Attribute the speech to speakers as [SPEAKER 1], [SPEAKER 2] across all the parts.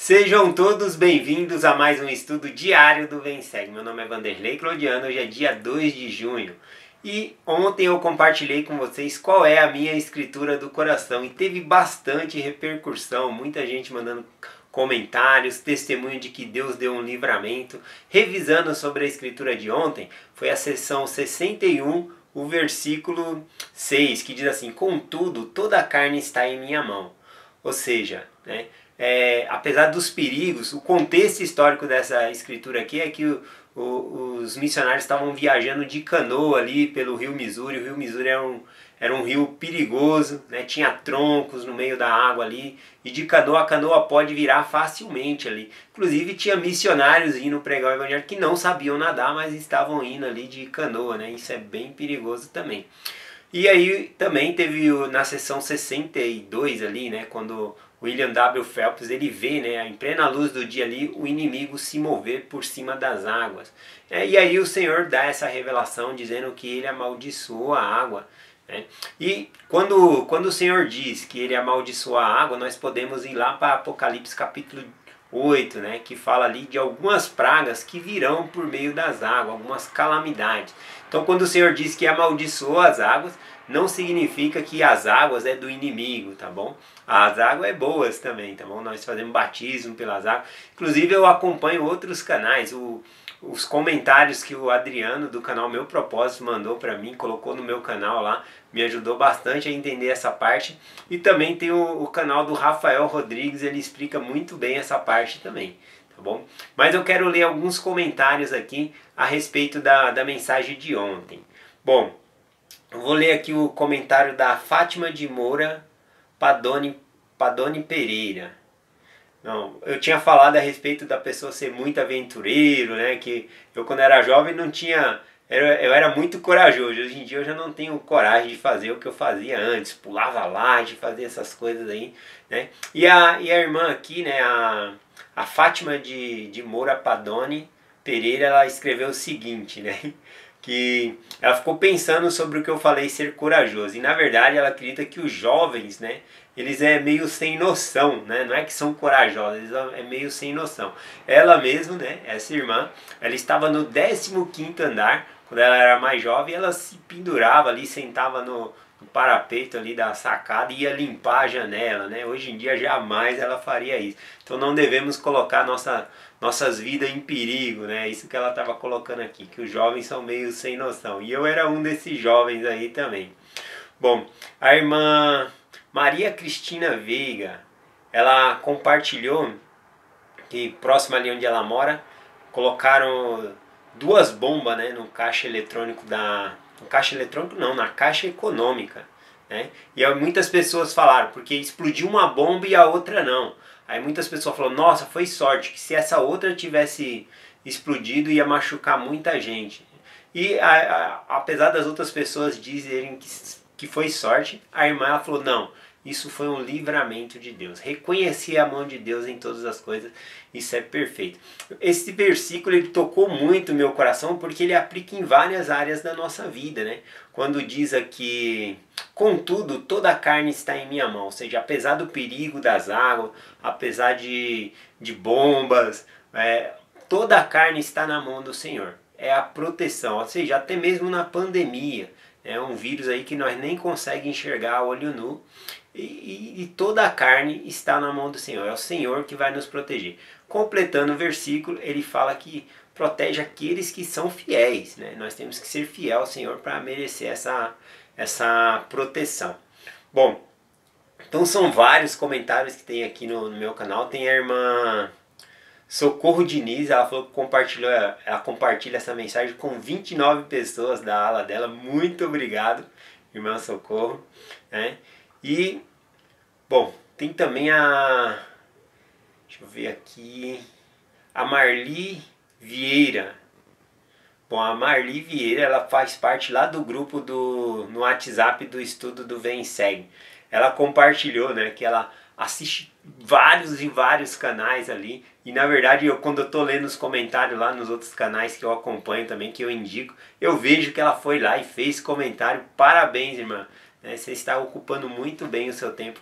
[SPEAKER 1] Sejam todos bem-vindos a mais um estudo diário do VemSeg. Meu nome é Vanderlei Claudiano, hoje é dia 2 de junho. E ontem eu compartilhei com vocês qual é a minha escritura do coração e teve bastante repercussão, muita gente mandando comentários, testemunho de que Deus deu um livramento. Revisando sobre a escritura de ontem, foi a sessão 61, o versículo 6, que diz assim: contudo, toda a carne está em minha mão. Ou seja, né, apesar dos perigos, o contexto histórico dessa escritura aqui é que os missionários estavam viajando de canoa ali pelo rio Missouri. O rio Missouri era um rio perigoso, né? Tinha troncos no meio da água ali, e de canoa a canoa pode virar facilmente ali. Inclusive tinha missionários indo pregar o evangelho que não sabiam nadar, mas estavam indo ali de canoa, né? Isso é bem perigoso também. E aí também teve na sessão 62 ali, né, quando William W. Phelps ele vê, né, em plena luz do dia ali, o inimigo se mover por cima das águas. E aí o Senhor dá essa revelação dizendo que ele amaldiçoou a água. Né? E quando o Senhor diz que ele amaldiçoou a água, nós podemos ir lá para Apocalipse capítulo 8, né, que fala ali de algumas pragas que virão por meio das águas, algumas calamidades. Então quando o Senhor diz que amaldiçoou as águas, não significa que as águas é do inimigo, tá bom? As águas é boas também, tá bom? Nós fazemos batismo pelas águas. Inclusive eu acompanho outros canais, os comentários que o Adriano do canal Meu Propósito mandou para mim, colocou no meu canal lá, me ajudou bastante a entender essa parte. E também tem o canal do Rafael Rodrigues, ele explica muito bem essa parte também, tá bom? Mas eu quero ler alguns comentários aqui a respeito da mensagem de ontem. Bom, eu vou ler aqui o comentário da Fátima de Moura Padoni Pereira. Não, eu tinha falado a respeito da pessoa ser muito aventureiro, né? Que eu quando era jovem não tinha... Eu era muito corajoso. Hoje em dia eu já não tenho coragem de fazer o que eu fazia antes. Pulava laje, fazia essas coisas aí, né? E a irmã aqui, né? A Fátima de Moura Padoni Pereira, ela escreveu o seguinte, né? Que ela ficou pensando sobre o que eu falei, ser corajoso. E na verdade ela acredita que os jovens, né, eles é meio sem noção, né? Não é que são corajosos, eles é meio sem noção. Ela mesma, né, essa irmã, ela estava no 15º andar, quando ela era mais jovem, ela se pendurava ali, sentava no parapeito ali da sacada e ia limpar a janela, né? Hoje em dia jamais ela faria isso. Então não devemos colocar nossas vidas em perigo, né? Isso que ela estava colocando aqui, que os jovens são meio sem noção. E eu era um desses jovens aí também. Bom, a irmã Maria Cristina Veiga, ela compartilhou que próximo ali onde ela mora, colocaram 2 bombas, né, no caixa eletrônico no caixa eletrônico não, na caixa econômica, né? E aí muitas pessoas falaram, porque explodiu uma bomba e a outra não. Aí muitas pessoas falaram, nossa, foi sorte, que se essa outra tivesse explodido ia machucar muita gente. E apesar das outras pessoas dizerem que foi sorte, a irmã ela falou, não, isso foi um livramento de Deus. Reconhecer a mão de Deus em todas as coisas, isso é perfeito. Esse versículo ele tocou muito o meu coração porque ele aplica em várias áreas da nossa vida, né? Quando diz aqui, contudo, toda a carne está em minha mão. Ou seja, apesar do perigo das águas, apesar de bombas, toda a carne está na mão do Senhor. É a proteção, ou seja, até mesmo na pandemia. É um vírus aí que nós nem conseguimos enxergar a olho nu. E toda a carne está na mão do Senhor. É o Senhor que vai nos proteger. Completando o versículo, ele fala que protege aqueles que são fiéis, né? Nós temos que ser fiel ao Senhor para merecer essa proteção. Bom, então são vários comentários que tem aqui no meu canal. Tem a irmã Socorro Diniz, ela falou que ela compartilha essa mensagem com 29 pessoas da ala dela. Muito obrigado, irmã Socorro, né? E, bom, tem também deixa eu ver aqui, a Marli Vieira. Bom, a Marli Vieira, ela faz parte lá do grupo no WhatsApp do estudo do VemSeg. Ela compartilhou, né, que ela assiste vários e vários canais ali. E na verdade, quando eu tô lendo os comentários lá nos outros canais que eu acompanho também, que eu indico, eu vejo que ela foi lá e fez comentário. Parabéns, irmã. Você está ocupando muito bem o seu tempo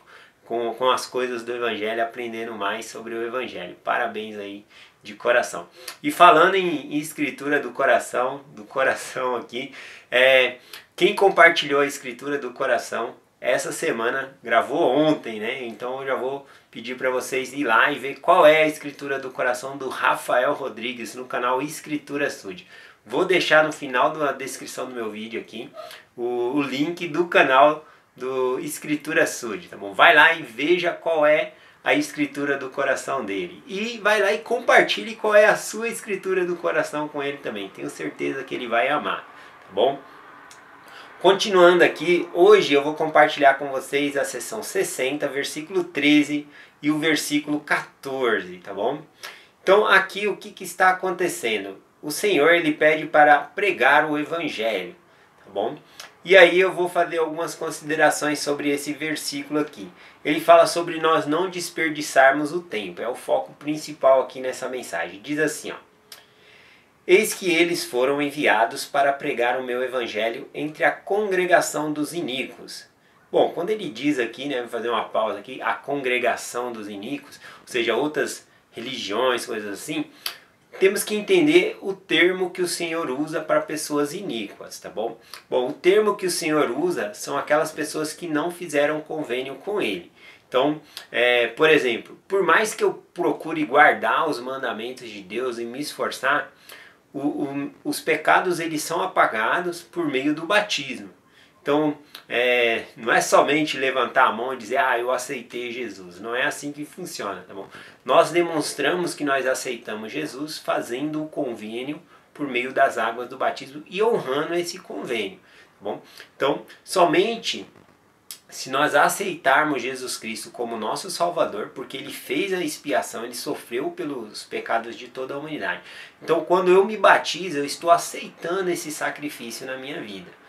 [SPEAKER 1] com as coisas do Evangelho, aprendendo mais sobre o Evangelho. Parabéns aí de coração. E falando em escritura do coração aqui, quem compartilhou a escritura do coração essa semana, gravou ontem, né? Então eu já vou pedir para vocês ir lá e ver qual é a escritura do coração do Rafael Rodrigues no canal Escritura Sud. Vou deixar no final da descrição do meu vídeo aqui o link do canal do Escritura Sud, tá bom? Vai lá e veja qual é a escritura do coração dele. E vai lá e compartilhe qual é a sua escritura do coração com ele também. Tenho certeza que ele vai amar, tá bom? Continuando aqui, hoje eu vou compartilhar com vocês a seção 60, versículo 13 e o versículo 14, tá bom? Então aqui o que está acontecendo? O Senhor ele pede para pregar o Evangelho, tá bom? E aí eu vou fazer algumas considerações sobre esse versículo aqui. Ele fala sobre nós não desperdiçarmos o tempo, é o foco principal aqui nessa mensagem. Diz assim, ó: eis que eles foram enviados para pregar o meu evangelho entre a congregação dos iníquos. Bom, quando ele diz aqui, né, vou fazer uma pausa aqui, a congregação dos iníquos, ou seja, outras religiões, coisas assim, temos que entender o termo que o Senhor usa para pessoas iníquas, tá bom? Bom, o termo que o Senhor usa são aquelas pessoas que não fizeram convênio com Ele. Então, por exemplo, por mais que eu procure guardar os mandamentos de Deus e me esforçar, os pecados eles são apagados por meio do batismo. Então, não é somente levantar a mão e dizer, eu aceitei Jesus. Não é assim que funciona, tá bom? Nós demonstramos que nós aceitamos Jesus fazendo o convênio por meio das águas do batismo e honrando esse convênio, tá bom? Então, somente se nós aceitarmos Jesus Cristo como nosso Salvador, porque Ele fez a expiação, Ele sofreu pelos pecados de toda a humanidade. Então, quando eu me batizo, eu estou aceitando esse sacrifício na minha vida.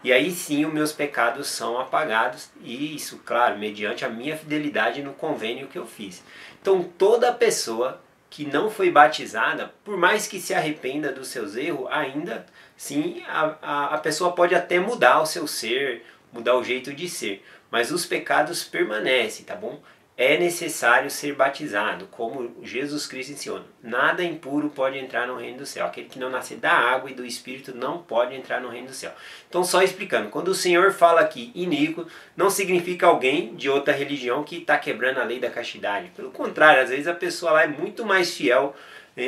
[SPEAKER 1] E aí sim os meus pecados são apagados, e isso, claro, mediante a minha fidelidade no convênio que eu fiz. Então toda pessoa que não foi batizada, por mais que se arrependa dos seus erros, ainda sim a pessoa pode até mudar o seu ser, mudar o jeito de ser, mas os pecados permanecem, tá bom? É necessário ser batizado, como Jesus Cristo ensinou. Nada impuro pode entrar no reino do céu. Aquele que não nascer da água e do Espírito não pode entrar no reino do céu. Então, só explicando, quando o Senhor fala aqui iníquo, não significa alguém de outra religião que está quebrando a lei da castidade. Pelo contrário, às vezes a pessoa lá é muito mais fiel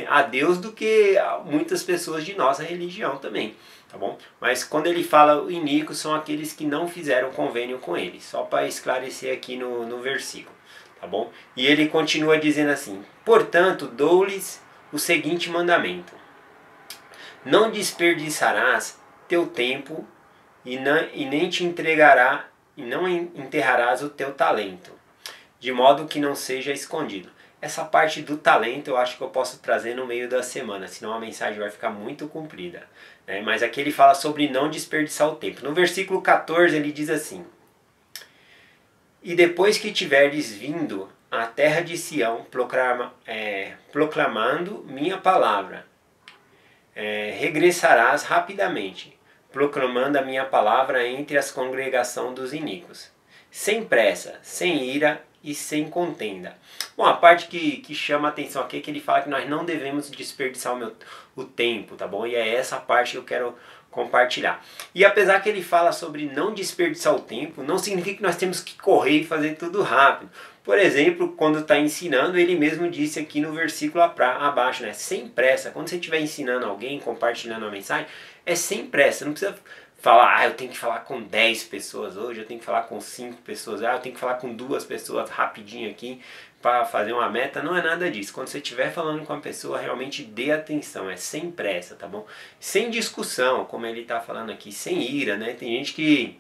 [SPEAKER 1] a Deus do que muitas pessoas de nossa religião também. Tá bom? Mas quando ele fala iníquo, são aqueles que não fizeram convênio com ele. Só para esclarecer aqui no versículo. Tá bom? E ele continua dizendo assim: portanto, dou-lhes o seguinte mandamento: não desperdiçarás teu tempo e nem te entregará e não enterrarás o teu talento, de modo que não seja escondido. Essa parte do talento eu acho que eu posso trazer no meio da semana, senão a mensagem vai ficar muito comprida, né? Mas aqui ele fala sobre não desperdiçar o tempo. No versículo 14 ele diz assim: e depois que tiveres vindo à terra de Sião, proclamando minha palavra, regressarás rapidamente, proclamando a minha palavra entre as congregação dos iníquos, sem pressa, sem ira e sem contenda. Bom, a parte que chama a atenção aqui é que ele fala que nós não devemos desperdiçar o tempo, tá bom? E é essa parte que eu quero compartilhar. E apesar que ele fala sobre não desperdiçar o tempo, não significa que nós temos que correr e fazer tudo rápido. Por exemplo, quando está ensinando, ele mesmo disse aqui no versículo abaixo, né? Sem pressa. Quando você estiver ensinando alguém, compartilhando uma mensagem, é sem pressa. Não precisa falar, eu tenho que falar com 10 pessoas hoje, eu tenho que falar com 5 pessoas, eu tenho que falar com 2 pessoas rapidinho aqui para fazer uma meta. Não é nada disso. Quando você estiver falando com a pessoa, realmente dê atenção, é sem pressa, tá bom? Sem discussão, como ele está falando aqui, sem ira, né? Tem gente que,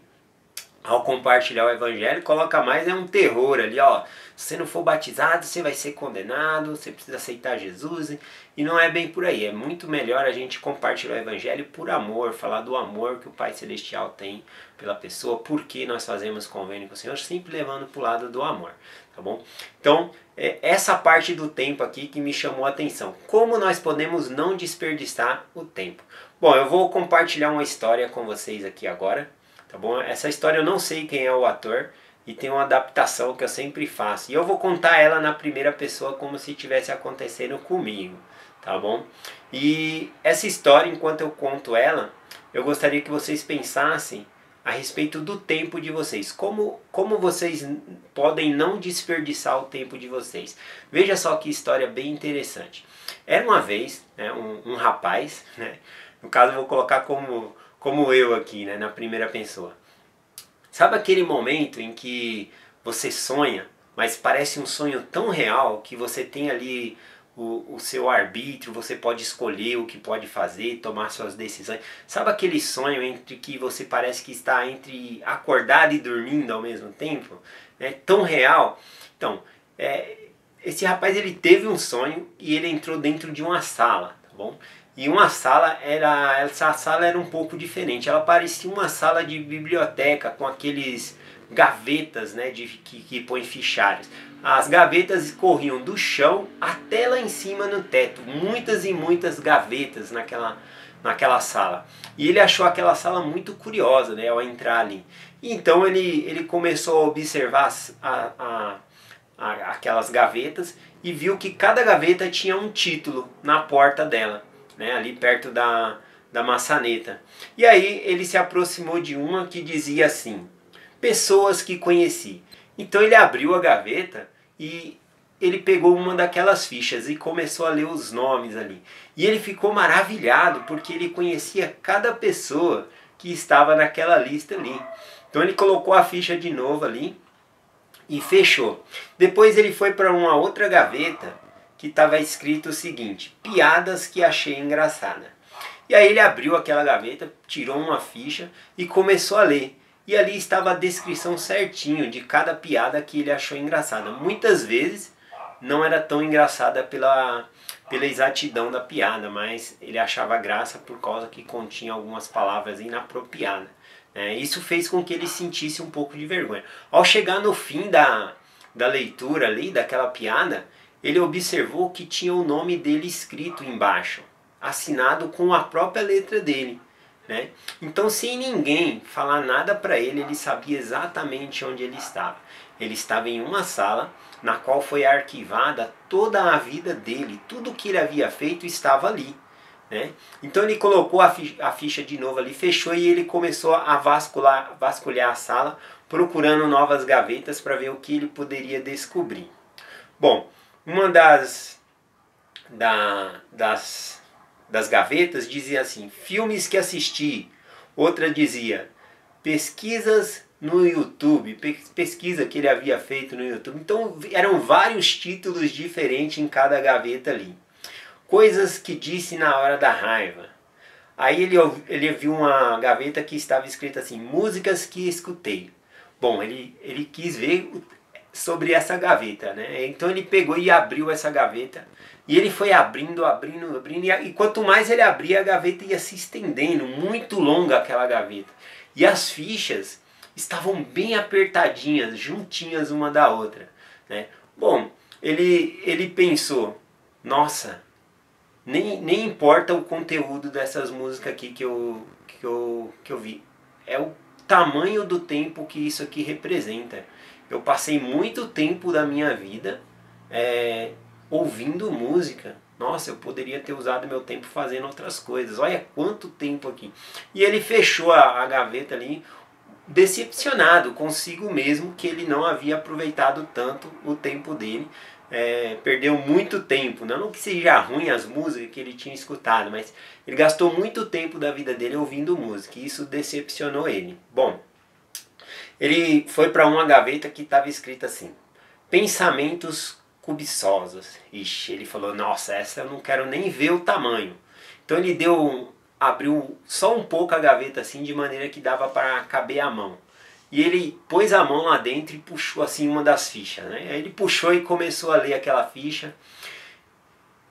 [SPEAKER 1] ao compartilhar o evangelho, coloca mais um terror ali, ó. Se você não for batizado, você vai ser condenado, você precisa aceitar Jesus. E não é bem por aí. É muito melhor a gente compartilhar o evangelho por amor, falar do amor que o Pai Celestial tem pela pessoa, porque nós fazemos convênio com o Senhor, sempre levando para o lado do amor, tá bom? Então, essa parte do tempo aqui que me chamou a atenção. Como nós podemos não desperdiçar o tempo? Bom, eu vou compartilhar uma história com vocês aqui agora. Tá bom? Essa história eu não sei quem é o ator, e tem uma adaptação que eu sempre faço. E eu vou contar ela na primeira pessoa como se estivesse acontecendo comigo, tá bom? E essa história, enquanto eu conto ela, eu gostaria que vocês pensassem a respeito do tempo de vocês. Como vocês podem não desperdiçar o tempo de vocês. Veja só que história bem interessante. Era uma vez, né, um rapaz, né, no caso eu vou colocar como eu aqui, né, na primeira pessoa. Sabe aquele momento em que você sonha, mas parece um sonho tão real que você tem ali o seu arbítrio, você pode escolher o que pode fazer, tomar suas decisões. Sabe aquele sonho entre que você parece que está entre acordado e dormindo ao mesmo tempo? É tão real. Então, esse rapaz ele teve um sonho e ele entrou dentro de uma sala, tá bom? E essa sala era um pouco diferente. Ela parecia uma sala de biblioteca com aqueles gavetas, né, que põe fichários. As gavetas corriam do chão até lá em cima no teto. Muitas e muitas gavetas naquela sala. E ele achou aquela sala muito curiosa, né, ao entrar ali. E então ele começou a observar aquelas gavetas e viu que cada gaveta tinha um título na porta dela, né, ali perto da maçaneta. E aí ele se aproximou de uma que dizia assim: pessoas que conheci. Então ele abriu a gaveta e ele pegou uma daquelas fichas e começou a ler os nomes ali. E ele ficou maravilhado porque ele conhecia cada pessoa que estava naquela lista ali. Então ele colocou a ficha de novo ali e fechou. Depois ele foi para uma outra gaveta que estava escrito o seguinte: piadas que achei engraçada. E aí ele abriu aquela gaveta, tirou uma ficha e começou a ler. E ali estava a descrição certinho de cada piada que ele achou engraçada. Muitas vezes não era tão engraçada pela exatidão da piada, mas ele achava graça por causa que continha algumas palavras inapropriadas. Isso fez com que ele sentisse um pouco de vergonha. Ao chegar no fim da leitura ali, daquela piada, ele observou que tinha o nome dele escrito embaixo, assinado com a própria letra dele. Né? Então, sem ninguém falar nada para ele, ele sabia exatamente onde ele estava. Ele estava em uma sala na qual foi arquivada toda a vida dele, tudo que ele havia feito estava ali. Né? Então ele colocou a ficha de novo ali, fechou e ele começou a vasculhar a sala, procurando novas gavetas para ver o que ele poderia descobrir. Bom, uma das gavetas dizia assim: filmes que assisti. Outra dizia pesquisas no YouTube, pesquisa que ele havia feito no YouTube. Então eram vários títulos diferentes em cada gaveta ali. Coisas que disse na hora da raiva. Aí ele viu uma gaveta que estava escrita assim: músicas que escutei. Bom, ele quis ver sobre essa gaveta, né? Então ele pegou e abriu essa gaveta. E ele foi abrindo. E quanto mais ele abria, a gaveta ia se estendendo. Muito longa aquela gaveta. E as fichas estavam bem apertadinhas, juntinhas uma da outra. Né? Bom, ele pensou: nossa, nem importa o conteúdo dessas músicas aqui que eu vi. É o tamanho do tempo que isso aqui representa. Eu passei muito tempo da minha vida ouvindo música. Nossa, eu poderia ter usado meu tempo fazendo outras coisas. Olha quanto tempo aqui. E ele fechou a gaveta ali, decepcionado consigo mesmo, que ele não havia aproveitado tanto o tempo dele. Perdeu muito tempo. Não que seja ruim as músicas que ele tinha escutado, mas ele gastou muito tempo da vida dele ouvindo música. E isso decepcionou ele. Bom, ele foi para uma gaveta que estava escrita assim: pensamentos cobiçosos. Ixi, ele falou: nossa, essa eu não quero nem ver o tamanho. Então ele abriu só um pouco a gaveta assim, de maneira que dava para caber a mão. E ele pôs a mão lá dentro e puxou assim uma das fichas. Né? Aí ele puxou e começou a ler aquela ficha.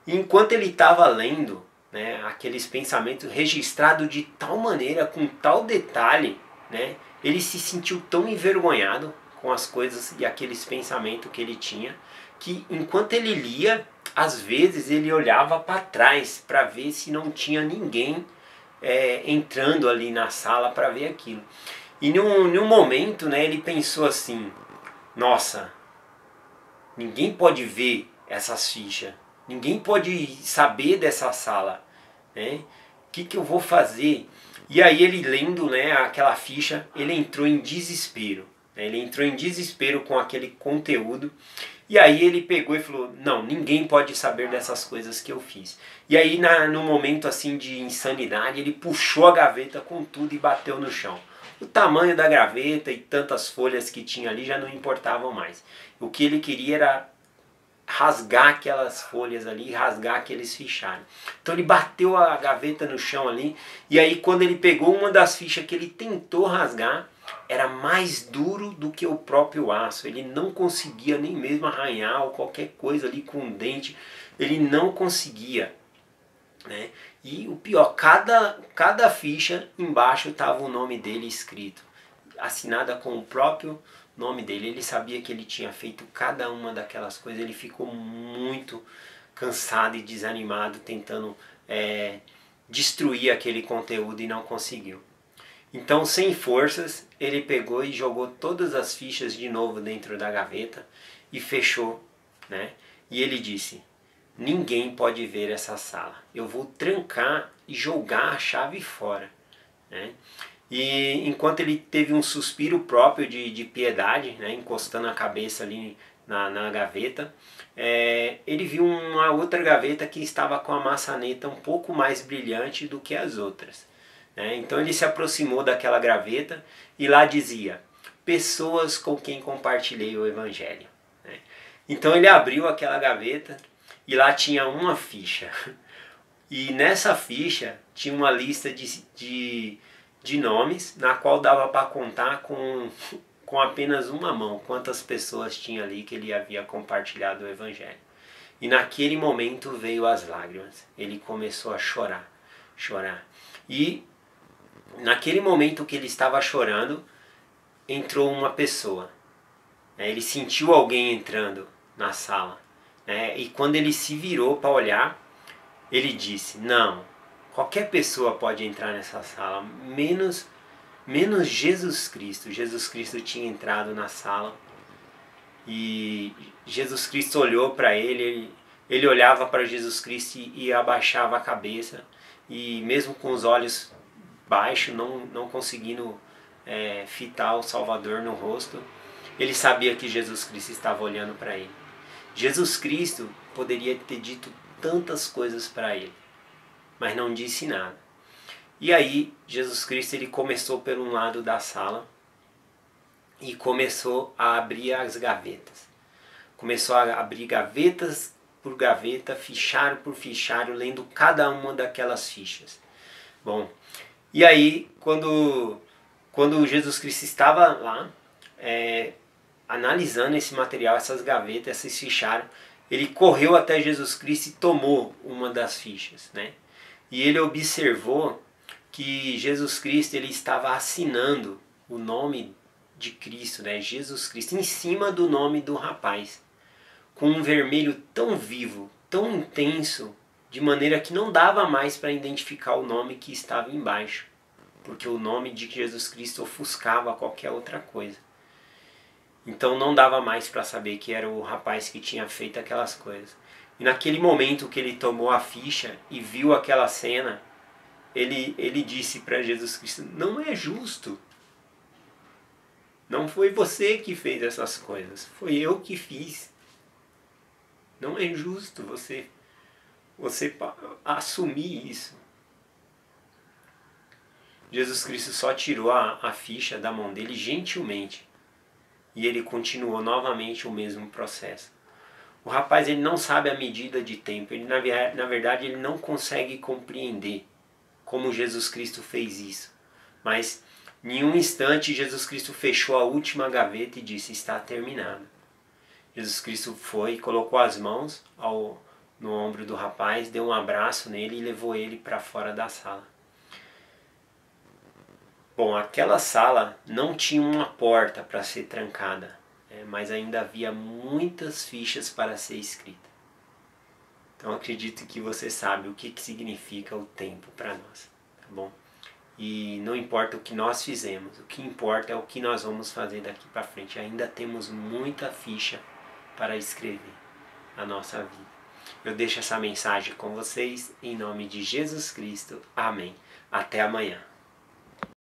[SPEAKER 1] E enquanto ele estava lendo, né, aqueles pensamentos registrados de tal maneira, com tal detalhe, né, ele se sentiu tão envergonhado com as coisas e aqueles pensamentos que ele tinha, que enquanto ele lia, às vezes ele olhava para trás para ver se não tinha ninguém entrando ali na sala para ver aquilo. E num momento, né, ele pensou assim: nossa, ninguém pode ver essas fichas, ninguém pode saber dessa sala, né? O que eu vou fazer? E aí ele lendo, né, aquela ficha, ele entrou em desespero, né? Ele entrou em desespero com aquele conteúdo. E aí ele pegou e falou, não, ninguém pode saber dessas coisas que eu fiz. E aí no momento assim de insanidade, ele puxou a gaveta com tudo e bateu no chão. O tamanho da gaveta e tantas folhas que tinha ali já não importavam mais. O que ele queria era rasgar aquelas folhas ali, rasgar aqueles fichários. Então ele bateu a gaveta no chão ali, e aí quando ele pegou uma das fichas que ele tentou rasgar, era mais duro do que o próprio aço. Ele não conseguia nem mesmo arranhar ou qualquer coisa ali com o dente. Ele não conseguia, né? E o pior, cada ficha embaixo estava o nome dele escrito, assinada com o próprio nome dele. Ele sabia que ele tinha feito cada uma daquelas coisas. Ele ficou muito cansado e desanimado tentando destruir aquele conteúdo e não conseguiu. Então, sem forças, ele pegou e jogou todas as fichas de novo dentro da gaveta e fechou, né? E ele disse, ninguém pode ver essa sala. Eu vou trancar e jogar a chave fora, né? E enquanto ele teve um suspiro próprio de piedade, né, encostando a cabeça ali na gaveta, ele viu uma outra gaveta que estava com a maçaneta um pouco mais brilhante do que as outras. Então ele se aproximou daquela gaveta e lá dizia, pessoas com quem compartilhei o Evangelho. Então ele abriu aquela gaveta e lá tinha uma ficha. E nessa ficha tinha uma lista de nomes, na qual dava para contar com apenas uma mão quantas pessoas tinha ali que ele havia compartilhado o Evangelho. E naquele momento veio as lágrimas. Ele começou a chorar. E naquele momento que ele estava chorando, entrou uma pessoa. Ele sentiu alguém entrando na sala. E quando ele se virou para olhar, ele disse, não, qualquer pessoa pode entrar nessa sala, menos Jesus Cristo. Jesus Cristo tinha entrado na sala e Jesus Cristo olhou para ele, ele olhava para Jesus Cristo e abaixava a cabeça, e mesmo com os olhos baixos, não conseguindo fitar o Salvador no rosto, ele sabia que Jesus Cristo estava olhando para ele. Jesus Cristo poderia ter dito tantas coisas para ele, mas não disse nada. E aí Jesus Cristo ele começou pelo lado da sala e começou a abrir as gavetas. Começou a abrir gavetas por gaveta, fichário por fichário, lendo cada uma daquelas fichas. Bom, e aí quando Jesus Cristo estava lá analisando esse material, essas gavetas, esses fichários, ele correu até Jesus Cristo e tomou uma das fichas, né? E ele observou que Jesus Cristo ele estava assinando o nome de Cristo, né? Jesus Cristo, em cima do nome do rapaz, com um vermelho tão vivo, tão intenso, de maneira que não dava mais para identificar o nome que estava embaixo, porque o nome de Jesus Cristo ofuscava qualquer outra coisa. Então não dava mais para saber que era o rapaz que tinha feito aquelas coisas. E naquele momento que ele tomou a ficha e viu aquela cena, ele disse para Jesus Cristo, não é justo. Não foi você que fez essas coisas, foi eu que fiz. Não é justo você assumir isso. Jesus Cristo só tirou a ficha da mão dele gentilmente. E ele continuou novamente o mesmo processo. O rapaz ele não sabe a medida de tempo. Ele, na verdade ele não consegue compreender como Jesus Cristo fez isso. Mas em um instante Jesus Cristo fechou a última gaveta e disse, está terminado. Jesus Cristo foi, colocou as mãos no ombro do rapaz, deu um abraço nele e levou ele para fora da sala. Bom, aquela sala não tinha uma porta para ser trancada, mas ainda havia muitas fichas para ser escritas. Então acredito que você sabe o que significa o tempo para nós, tá bom? E não importa o que nós fizemos, o que importa é o que nós vamos fazer daqui para frente. Ainda temos muita ficha para escrever a nossa vida. Eu deixo essa mensagem com vocês em nome de Jesus Cristo. Amém. Até amanhã.